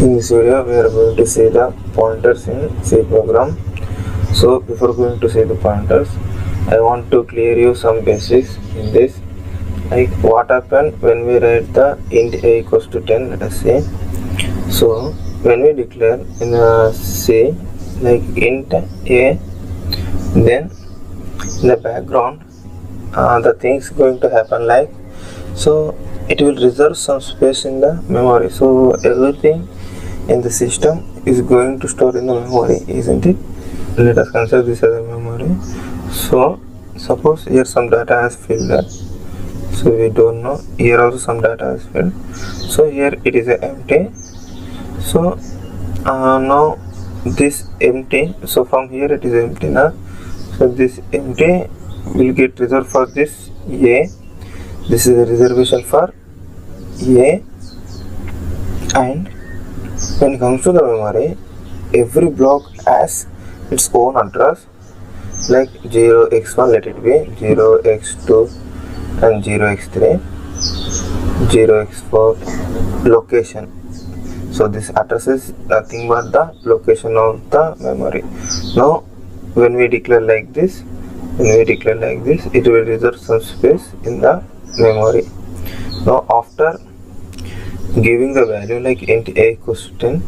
In this video we are going to see the pointers in C program. So before going to see the pointers, I want to clear you some basics in this, like what happen when we write the int a equals to 10, let us say. So when we declare in a C like int a, then in the background the things going to happen like, so it will reserve some space in the memory, so everything in the system is going to store in the memory, isn't it? Let us consider this as a memory. So suppose here some data has filled up, so we don't know, here also some data has filled, so here it is empty. So now this empty, so from here it is empty now, so this empty will get reserved for this a. This is a reservation for a, and when it comes to the memory, every block has its own address, like 0x1 let it be, 0x2 and 0x3, 0x4 location. So this address is nothing but the location of the memory. Now when we declare like this, it will reserve some space in the memory. Now after giving the value like int a equals to 10,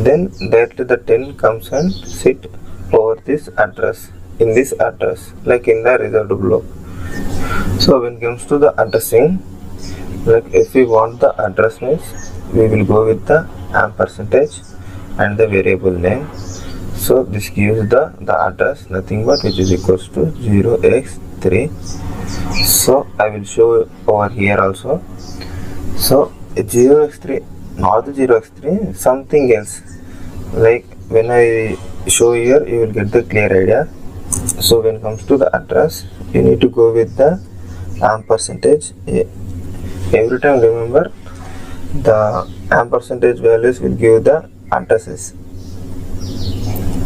then directly the 10 comes and sit over this address, in this address, like in the reserved block. So when it comes to the addressing, like if we want the address means we will go with the ampersandage and the variable name. So this gives the address, nothing but which is equals to 0x3. so I will show over here also. So 0x3, not the 0x3, something else, like when I show here you will get the clear idea. So when it comes to the address, you need to go with the ampersandage a. Every time remember, the ampersandage values will give the addresses.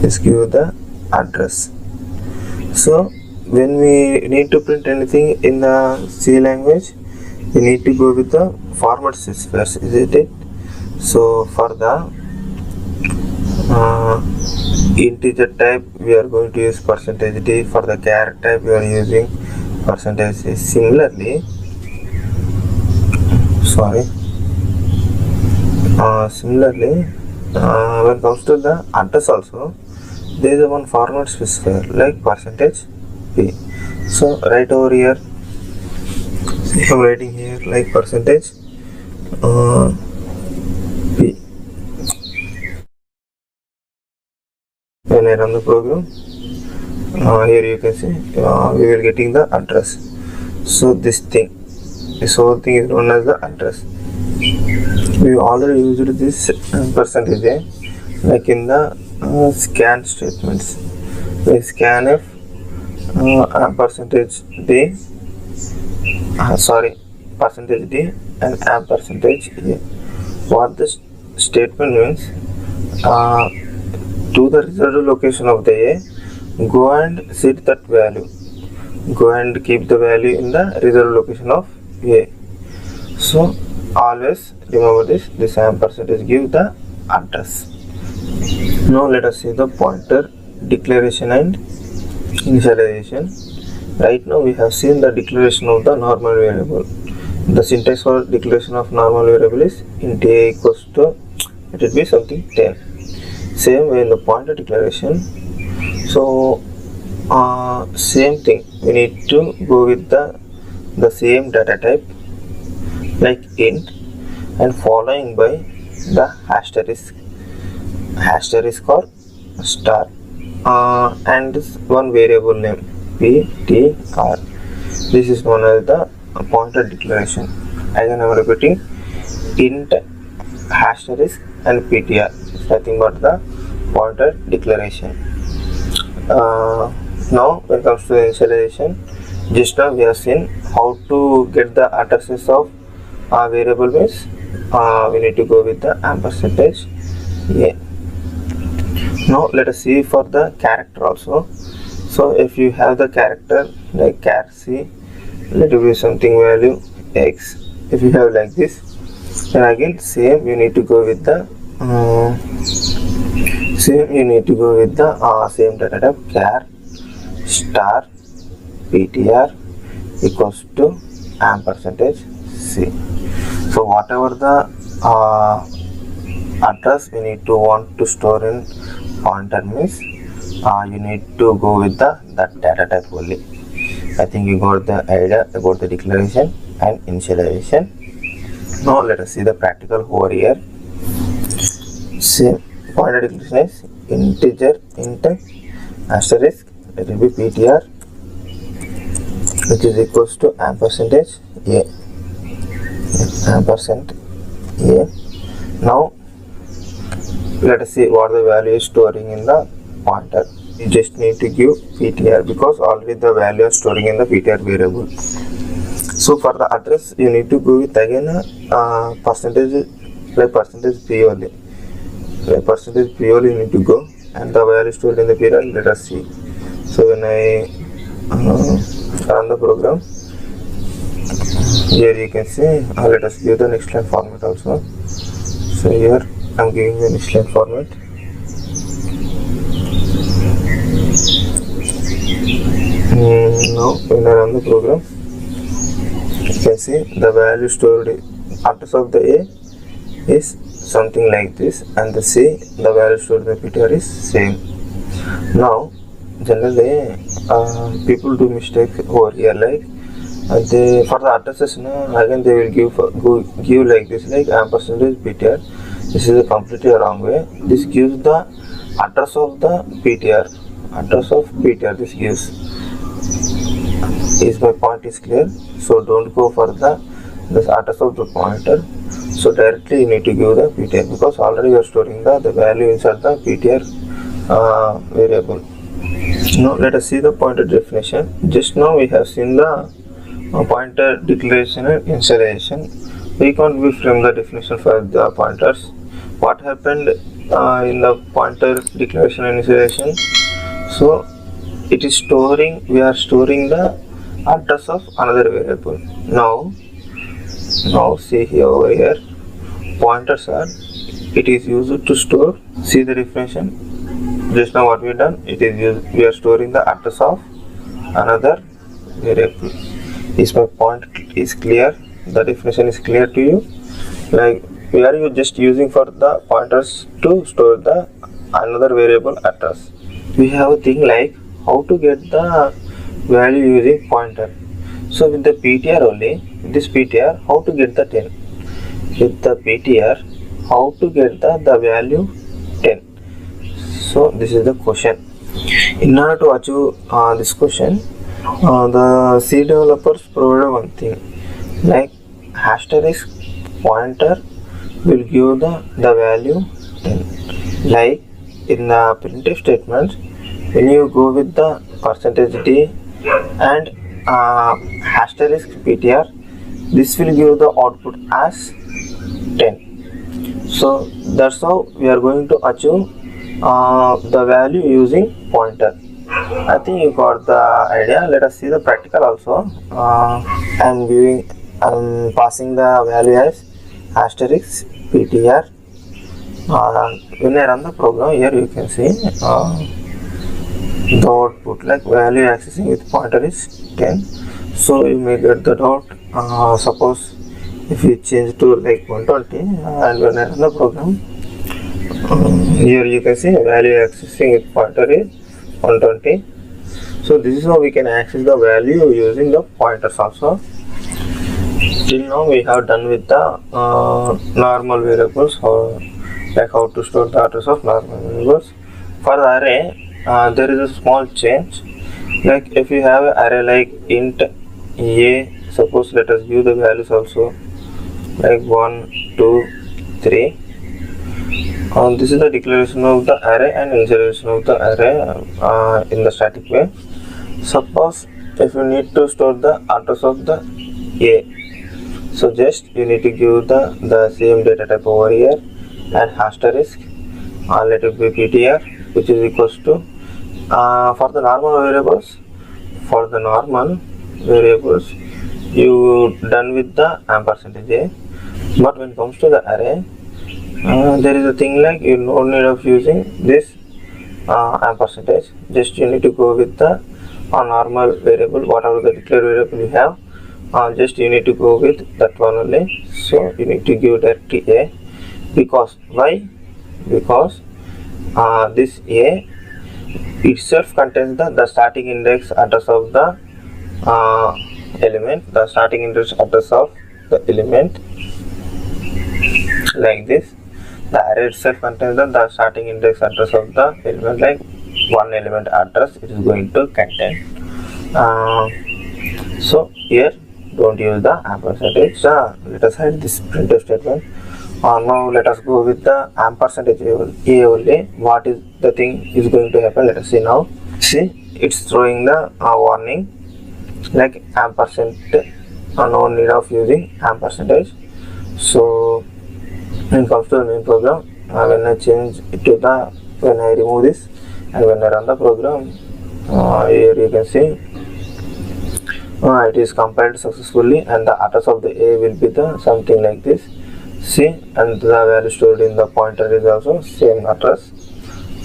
Just give the address. So when we need to print anything in the C language, we need to go with the format specifiers, isn't it? So for the integer type we are going to use %d, for the char type we are using %c. Similarly, when it comes to the address also, there is one format specifier like %p. So right over here, I am writing here like %p. When I run the program, here you can see we will getting the address. So this whole thing is known as the address. We already used this %, like in the scan statements, like scanf %d, %d and %a. What this statement means, to the reserved location of the a, go and set that value, go and keep the value in the reserved location of a. So always remember this ampersandage give the address. Now let us see the pointer declaration and initialization. Right now we have seen the declaration of the normal variable. The syntax for declaration of normal variable is int a equals to, it will be something 10. Same way in the pointer declaration. So same thing, we need to go with the same data type like int, and following by the asterisk or star, and this one variable name ptr. This is known as the pointer declaration. Again I am repeating, int, asterisk and ptr is nothing but the pointer declaration. Now when it comes to initialization, just now we have seen how to get the addresses of variable means we need to go with the ampersandage a. Now let us see for the character also. So if you have the character like char c, let it be something value x. If you have like this, then again same, you need to go with the same you need to go with the same data type char star ptr equals to ampersand c. So whatever the address you need to want to store in pointer means you need to go with that data type only. I think you got the idea about the declaration and initialization. Now let us see the practical over here. Same pointer declaration is integer int asterisk, it will be ptr which is equals to ampersand a. Now let us see what the value is storing in the pointer. You just need to give ptr because already the value is storing in the ptr variable. So for the address you need to go with again percentage p only. Percentage p only you need to go, and the value stored in the period, let us see. So when I run the program, here you can see let us give the next line format also. So here I am giving the next line format. Now when I run the program, you can see the value stored, address of the a is something like this, and the c, the value stored in the ptr is same. Now generally people do mistake over here, like they for the addresses again they will give like this, like ampersand ptr. This is a completely wrong way. This gives the address of the ptr. This gives. Is my point is clear? So don't go for this address of the pointer. So directly you need to give the ptr because already you are storing the value inside the ptr variable. Now let us see the pointer definition. Just now we have seen the pointer declaration and initialization. We can't be from the definition for the pointers. What happened in the pointer declaration and initialization? So it is storing, we are storing the address of another variable. Now see here over here, pointers are, it is used to store, see the definition. Just now what we done, it is used, we are storing the address of another variable. Is my point is clear? The definition is clear to you? Like we are just using for the pointers to store the another variable address. We have a thing like how to get the value using pointer. So with the ptr only, this ptr, how to get the 10? With the ptr, how to get the value 10? So this is the question. In order to achieve this question, the C developers provided one thing, like asterisk pointer will give the value 10. Like in the printf statement, when you go with the percentage d and asterisk ptr, this will give the output as 10. So that's how we are going to achieve the value using pointer. I think you got the idea. Let us see the practical also. I'm passing the value as asterisk ptr. When I run the program, here you can see the output, like value accessing with pointer is 10. So you may get the dot. Suppose if you change to like 120, and when I run the program, here you can see value accessing with pointer is 120. So this is how we can access the value using the pointers also. Till now we have done with the normal variables, or like how to store the address of normal variables. For the array, there is a small change. Like if you have an array like int a, suppose let us give the values also like 1, 2, 3. This is the declaration of the array and initialization of the array in the static way. Suppose if you need to store the address of the a, so just you need to give the same data type over here and asterisk, let it be ptr, which is equals to for the normal variables you done with the ampersand a, but when it comes to the array, there is a thing like you no need of using this ampersand. Just you need to go with the normal variable, whatever the declared variable you have. Just you need to go with that one only. So you need to give directly a, because why? Because this a itself contains the starting index address of the element, the starting index address of the element, like this. The array itself contains the starting index address of the element, like one element address it is going to contain. So here don't use the ampersand. Let us hide this printf statement. Now let us go with the ampersand a only. What is the thing is going to happen? Let us see now. See, it's throwing the warning like ampersand, no need of using ampersand. So when it comes to the main program, when I change it to the, when I remove this and when I run the program, here you can see it is compiled successfully, and the address of the a will be the something like this. See, and the value stored in the pointer is also same address.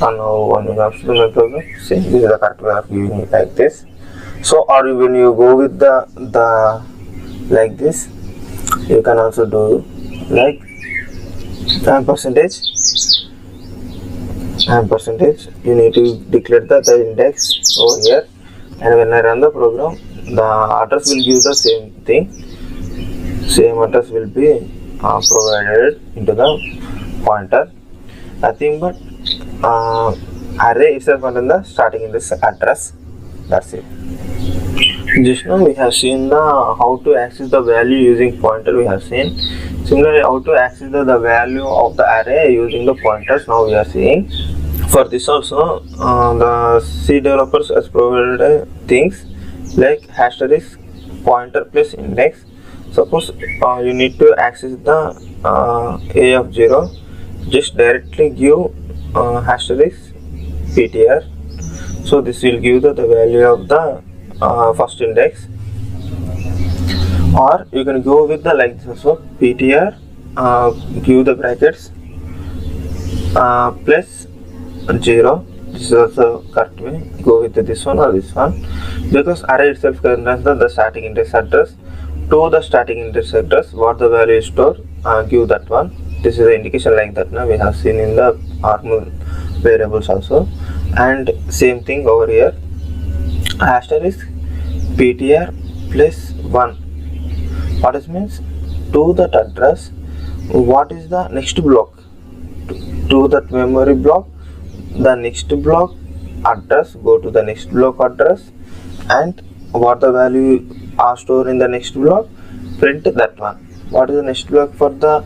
And now when you comes to the main program, see, this is the correct way of giving it like this. So, or when you go with the like this, you can also do like ampersand. You need to declare the index over here, and when I run the program, the address will give the same thing. Same address will be provided into the pointer. Nothing but array itself contains the starting index address. That's it. Just now we have seen the how to access the value using pointer. We have seen similarly how to access the value of the array using the pointers. Now we are seeing for this also the C developers has provided things like asterisk, pointer plus index. Suppose you need to access the a of 0, just directly give asterisk ptr. So this will give the value of the first index, or you can go with the like this also, ptr give the brackets plus 0. This is also correct way. Go with this one or this one, because array itself contains the starting index address. To the starting index address, what the value is stored, give that one. This is the indication like that. Now we have seen in the normal variables also, and same thing over here. Asterisk ptr plus 1. What it means? To that address, what is the next block? To that memory block, the next block address, go to the next block address, and what the value are stored in the next block, print that one. What is the next block for the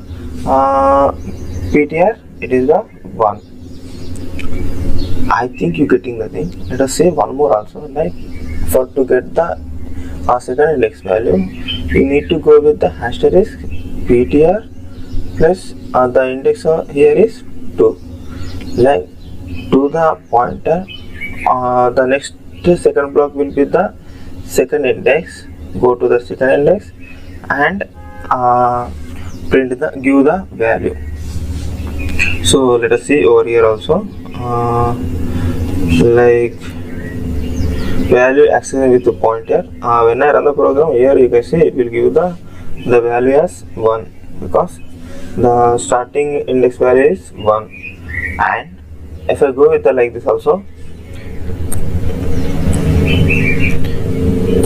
ptr? It is the 1. I think you getting the thing. Let us say one more also, like for to get the second index value, you need to go with the asterisk ptr plus the index here is 2, like to the pointer. The next second block will be the second index. Go to the second index and give the value. So let us see over here also, like value accessing with the pointer. When I run the program, here you can see it will give the value as 1, because the starting index value is 1. And if I go with the like this also,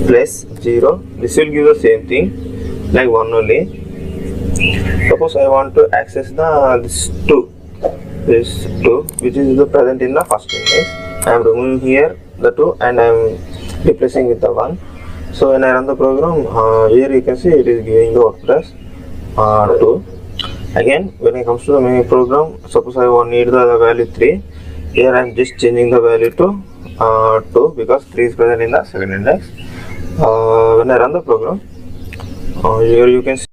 plus 0, this will give the same thing, like 1 only. Suppose I want to access the this 2, which is the present in the first index. I am removing here the 2 and I am replacing with the 1. So when I run the program, here you can see it is giving the output as 2. Again, when it comes to the main program, suppose I need the value 3. Here I am just changing the value to 2, because 3 is present in the second index. When I run the program, here you can see